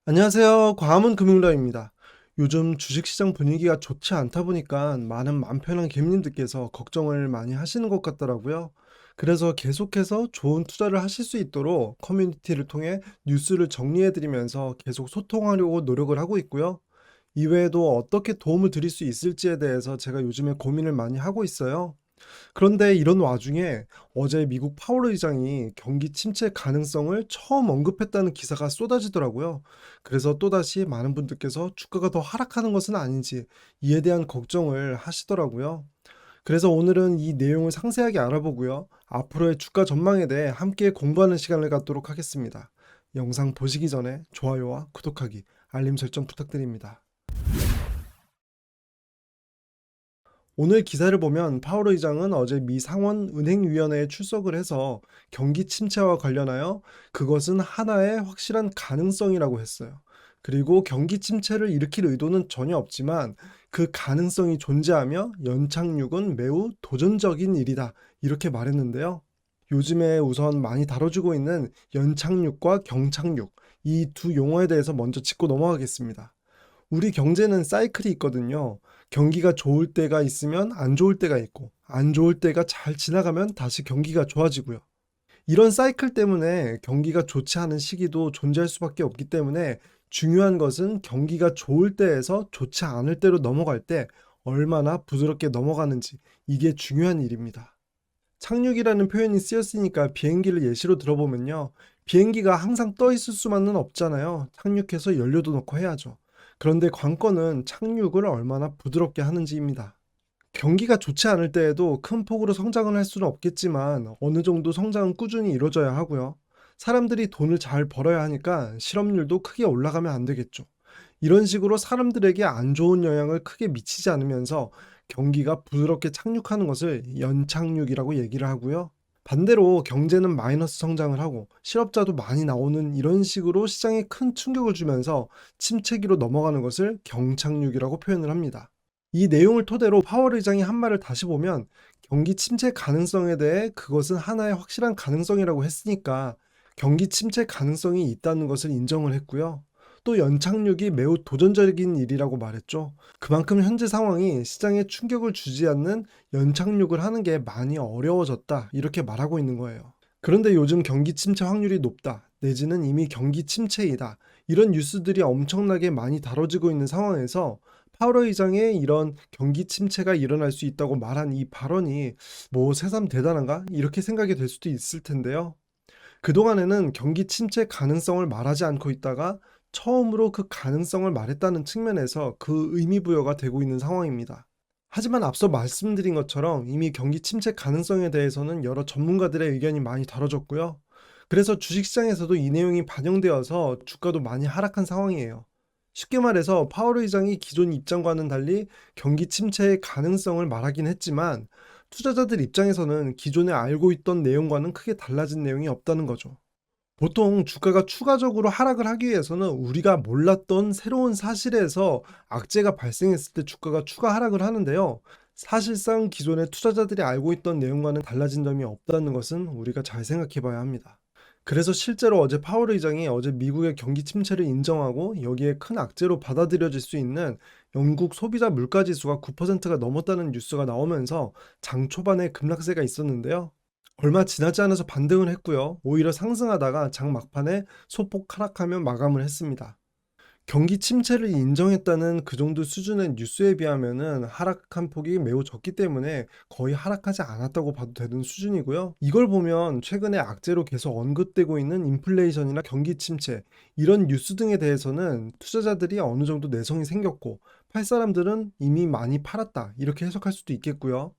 안녕하세요. 광화문 금융라입니다. 요즘 주식시장 분위기가 좋지 않다 보니까 많은 맘 편한 개미님들께서 걱정을 많이 하시는 것 같더라고요. 그래서 계속해서 좋은 투자를 하실 수 있도록 커뮤니티를 통해 뉴스를 정리해드리면서 계속 소통하려고 노력을 하고 있고요. 이외에도 어떻게 도움을 드릴 수 있을지에 대해서 제가 요즘에 고민을 많이 하고 있어요. 그런데 이런 와중에 어제 미국 파월 의장이 경기 침체 가능성을 처음 언급했다는 기사가 쏟아지더라고요. 그래서 또다시 많은 분들께서 주가가 더 하락하는 것은 아닌지 이에 대한 걱정을 하시더라고요. 그래서 오늘은 이 내용을 상세하게 알아보고요. 앞으로의 주가 전망에 대해 함께 공부하는 시간을 갖도록 하겠습니다. 영상 보시기 전에 좋아요와 구독하기, 알림 설정 부탁드립니다. 오늘 기사를 보면 파월 의장은 어제 미 상원은행위원회에 출석을 해서 경기 침체와 관련하여 그것은 하나의 확실한 가능성이라고 했어요. 그리고 경기 침체를 일으킬 의도는 전혀 없지만 그 가능성이 존재하며 연착륙은 매우 도전적인 일이다. 이렇게 말했는데요. 요즘에 우선 많이 다뤄지고 있는 연착륙과 경착륙, 이 두 용어에 대해서 먼저 짚고 넘어가겠습니다. 우리 경제는 사이클이 있거든요. 경기가 좋을 때가 있으면 안 좋을 때가 있고, 안 좋을 때가 잘 지나가면 다시 경기가 좋아지고요. 이런 사이클 때문에 경기가 좋지 않은 시기도 존재할 수밖에 없기 때문에 중요한 것은 경기가 좋을 때에서 좋지 않을 때로 넘어갈 때 얼마나 부드럽게 넘어가는지, 이게 중요한 일입니다. 착륙이라는 표현이 쓰였으니까 비행기를 예시로 들어보면요. 비행기가 항상 떠 있을 수만은 없잖아요. 착륙해서 연료도 넣고 해야죠. 그런데 관건은 착륙을 얼마나 부드럽게 하는지입니다. 경기가 좋지 않을 때에도 큰 폭으로 성장을 할 수는 없겠지만 어느 정도 성장은 꾸준히 이루어져야 하고요. 사람들이 돈을 잘 벌어야 하니까 실업률도 크게 올라가면 안 되겠죠. 이런 식으로 사람들에게 안 좋은 영향을 크게 미치지 않으면서 경기가 부드럽게 착륙하는 것을 연착륙이라고 얘기를 하고요. 반대로 경제는 마이너스 성장을 하고 실업자도 많이 나오는 이런 식으로 시장에 큰 충격을 주면서 침체기로 넘어가는 것을 경착륙이라고 표현을 합니다. 이 내용을 토대로 파월 의장이 한 말을 다시 보면 경기 침체 가능성에 대해 그것은 하나의 확실한 가능성이라고 했으니까 경기 침체 가능성이 있다는 것을 인정을 했고요. 또 연착륙이 매우 도전적인 일이라고 말했죠. 그만큼 현재 상황이 시장에 충격을 주지 않는 연착륙을 하는 게 많이 어려워졌다. 이렇게 말하고 있는 거예요. 그런데 요즘 경기 침체 확률이 높다. 내지는 이미 경기 침체이다. 이런 뉴스들이 엄청나게 많이 다뤄지고 있는 상황에서 파월 의장의 이런 경기 침체가 일어날 수 있다고 말한 이 발언이 뭐 새삼 대단한가? 이렇게 생각이 될 수도 있을 텐데요. 그동안에는 경기 침체 가능성을 말하지 않고 있다가 처음으로 그 가능성을 말했다는 측면에서 그 의미 부여가 되고 있는 상황입니다. 하지만 앞서 말씀드린 것처럼 이미 경기 침체 가능성에 대해서는 여러 전문가들의 의견이 많이 다뤄졌고요. 그래서 주식시장에서도 이 내용이 반영되어서 주가도 많이 하락한 상황이에요. 쉽게 말해서 파월 의장이 기존 입장과는 달리 경기 침체의 가능성을 말하긴 했지만 투자자들 입장에서는 기존에 알고 있던 내용과는 크게 달라진 내용이 없다는 거죠. 보통 주가가 추가적으로 하락을 하기 위해서는 우리가 몰랐던 새로운 사실에서 악재가 발생했을 때 주가가 추가 하락을 하는데요. 사실상 기존의 투자자들이 알고 있던 내용과는 달라진 점이 없다는 것은 우리가 잘 생각해 봐야 합니다. 그래서 실제로 어제 파월 의장이 어제 미국의 경기 침체를 인정하고 여기에 큰 악재로 받아들여질 수 있는 영국 소비자 물가 지수가 9%가 넘었다는 뉴스가 나오면서 장 초반에 급락세가 있었는데요. 얼마 지나지 않아서 반등을 했고요. 오히려 상승하다가 장 막판에 소폭 하락하며 마감을 했습니다. 경기 침체를 인정했다는 그 정도 수준의 뉴스에 비하면은 하락한 폭이 매우 적기 때문에 거의 하락하지 않았다고 봐도 되는 수준이고요. 이걸 보면 최근에 악재로 계속 언급되고 있는 인플레이션이나 경기 침체 이런 뉴스 등에 대해서는 투자자들이 어느 정도 내성이 생겼고 팔 사람들은 이미 많이 팔았다 이렇게 해석할 수도 있겠고요.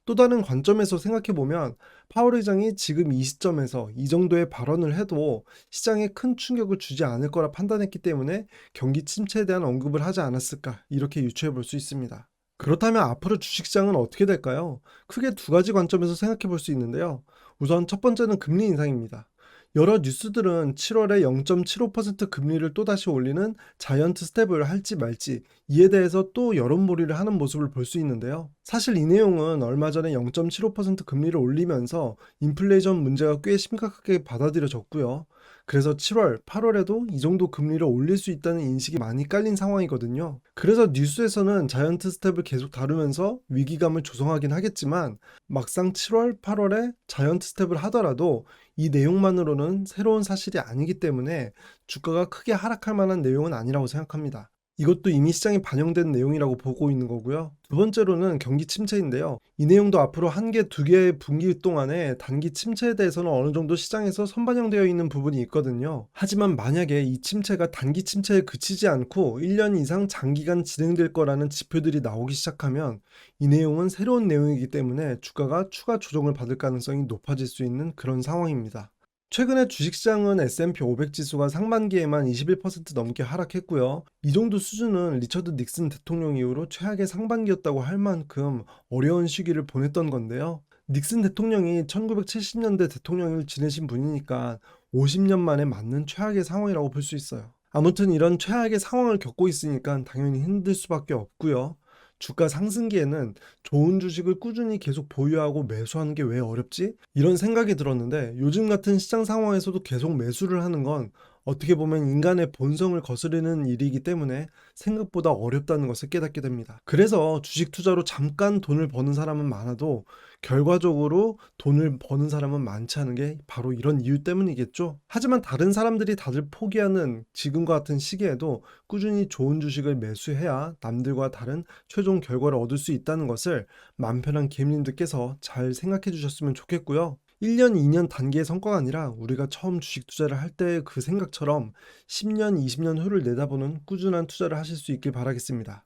또 다른 관점에서 생각해 보면 파월 의장이 지금 이 시점에서 이 정도의 발언을 해도 시장에 큰 충격을 주지 않을 거라 판단했기 때문에 경기 침체에 대한 언급을 하지 않았을까 이렇게 유추해 볼 수 있습니다. 그렇다면 앞으로 주식시장은 어떻게 될까요? 크게 두 가지 관점에서 생각해 볼 수 있는데요. 우선 첫 번째는 금리 인상입니다. 여러 뉴스들은 7월에 0.75% 금리를 또다시 올리는 자이언트 스텝을 할지 말지 이에 대해서 또 여론몰이를 하는 모습을 볼 수 있는데요. 사실 이 내용은 얼마 전에 0.75% 금리를 올리면서 인플레이션 문제가 꽤 심각하게 받아들여졌고요. 그래서 7월, 8월에도 이 정도 금리를 올릴 수 있다는 인식이 많이 깔린 상황이거든요. 그래서 뉴스에서는 자이언트 스텝을 계속 다루면서 위기감을 조성하긴 하겠지만 막상 7월, 8월에 자이언트 스텝을 하더라도 이 내용만으로는 새로운 사실이 아니기 때문에 주가가 크게 하락할 만한 내용은 아니라고 생각합니다. 이것도 이미 시장에 반영된 내용이라고 보고 있는 거고요. 두 번째로는 경기 침체인데요. 이 내용도 앞으로 한 개, 두 개의 분기 동안에 단기 침체에 대해서는 어느 정도 시장에서 선반영되어 있는 부분이 있거든요. 하지만 만약에 이 침체가 단기 침체에 그치지 않고 1년 이상 장기간 진행될 거라는 지표들이 나오기 시작하면 이 내용은 새로운 내용이기 때문에 주가가 추가 조정을 받을 가능성이 높아질 수 있는 그런 상황입니다. 최근에 주식시장은 S&P 500 지수가 상반기에만 21% 넘게 하락했고요. 이 정도 수준은 리처드 닉슨 대통령 이후로 최악의 상반기였다고 할 만큼 어려운 시기를 보냈던 건데요. 닉슨 대통령이 1970년대 대통령을 지내신 분이니까 50년 만에 맞는 최악의 상황이라고 볼 수 있어요. 아무튼 이런 최악의 상황을 겪고 있으니까 당연히 힘들 수밖에 없고요. 주가 상승기에는 좋은 주식을 꾸준히 계속 보유하고 매수하는 게 왜 어렵지? 이런 생각이 들었는데 요즘 같은 시장 상황에서도 계속 매수를 하는 건 어떻게 보면 인간의 본성을 거스르는 일이기 때문에 생각보다 어렵다는 것을 깨닫게 됩니다. 그래서 주식 투자로 잠깐 돈을 버는 사람은 많아도 결과적으로 돈을 버는 사람은 많지 않은 게 바로 이런 이유 때문이겠죠. 하지만 다른 사람들이 다들 포기하는 지금과 같은 시기에도 꾸준히 좋은 주식을 매수해야 남들과 다른 최종 결과를 얻을 수 있다는 것을 맘 편한 기엠님들께서 잘 생각해 주셨으면 좋겠고요. 1년, 2년 단기의 성과가 아니라 우리가 처음 주식 투자를 할 때 그 생각처럼 10년, 20년 후를 내다보는 꾸준한 투자를 하실 수 있길 바라겠습니다.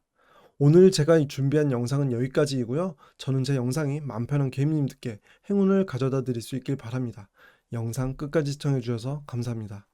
오늘 제가 준비한 영상은 여기까지이고요. 저는 제 영상이 맘 편한 개미님들께 행운을 가져다 드릴 수 있길 바랍니다. 영상 끝까지 시청해 주셔서 감사합니다.